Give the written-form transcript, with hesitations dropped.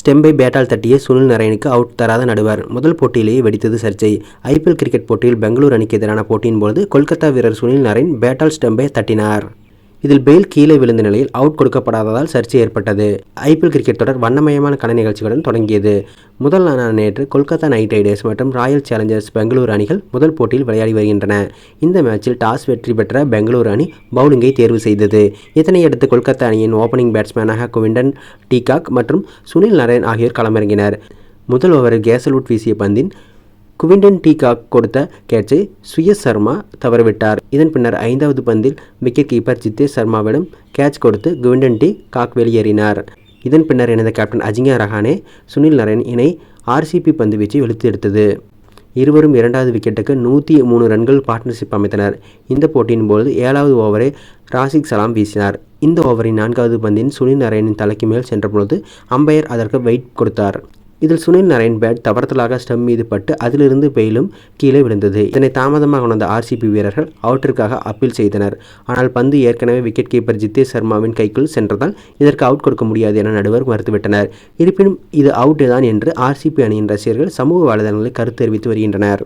ஸ்டெம்பை பேட்டால் தட்டிய Sunil நரேனுக்கு out தராத நடுவர். முதல் போட்டியிலேயே வெடித்தது சர்ச்சை. ஐபிஎல் கிரிக்கெட் போட்டியில் பெங்களூரு அணிக்கு எதிரான போட்டியின் போது கொல்கத்தா வீரர் சுனில் நரேன் பேட்டால் ஸ்டெம்பை தட்டினார். இதில் பெயில் கீழே விழுந்த நிலையில் அவுட் கொடுக்கப்படாததால் சர்ச்சை ஏற்பட்டது. ஐபிஎல் கிரிக்கெட் தொடர் வண்ணமயமான கலை நிகழ்ச்சிகளுடன் தொடங்கியது. முதல் நாளான நேற்று கொல்கத்தா நைட் ரைடர்ஸ் மற்றும் ராயல் சேலஞ்சர்ஸ் பெங்களூரு அணிகள் முதல் போட்டியில் விளையாடி வருகின்றன. இந்த மேட்சில் டாஸ் வெற்றி பெற்ற பெங்களூரு அணி பவுலிங்கை தேர்வு செய்தது. இதனையடுத்து கொல்கத்தா அணியின் ஓபனிங் பேட்ஸ்மேனாக குவிண்டன் டீகாக் மற்றும் சுனில் நரேன் ஆகியோர் களமிறங்கினர். முதல் ஓவரில் கேசல்வுட் வீசிய பந்தின் குவிண்டன் டீகாக் கொடுத்த கேட்சை சுயஸ் சர்மா தவறவிட்டார். இதன் பின்னர் 5வது பந்தில் விக்கெட் கீப்பர் ஜித்தேஷ் சர்மாவிடம் கேட்ச் கொடுத்து குவிண்டன் டீகாக் வெளியேறினார். இதன் பின்னர் இணைந்த கேப்டன் அஜிங்கியா ரஹானே சுனில் நரேன் இணை ஆர்சிபி பந்து வீச்சை வெளுத்து எடுத்தது. இருவரும் 2வது விக்கெட்டுக்கு 103 ரன்கள் பார்ட்னர்ஷிப் அமைத்தனர். இந்த போட்டியின் போது 7வது ஓவரை ராஷிக் சலாம் வீசினார். இந்த ஓவரின் 4வது பந்தின் சுனில் நரேனின் தலைக்கு மேல் சென்றபொழுது அம்பையர் அதற்கு வெயிட் கொடுத்தார். இதில் சுனில் நரேன் பேட் தவறுதலாக ஸ்டம்ப் மீது பட்டு அதிலிருந்து பெயிலும் கீழே விழுந்தது. இதனை தாமதமாக உணர்ந்த ஆர்சிபி வீரர்கள் அவுட்டிற்காக அப்பீல் செய்தனர். ஆனால் பந்து ஏற்கனவே விக்கெட் கீப்பர் ஜித்தேஷ் சர்மாவின் கைக்குள் சென்றதால் இதற்கு அவுட் கொடுக்க முடியாது என நடுவர் மறுத்துவிட்டனர். இருப்பினும் இது அவுட் தான் என்று ஆர்சிபி அணியின் ரசிகர்கள் சமூக வலைதளங்களில் கருத்து தெரிவித்து வருகின்றனர்.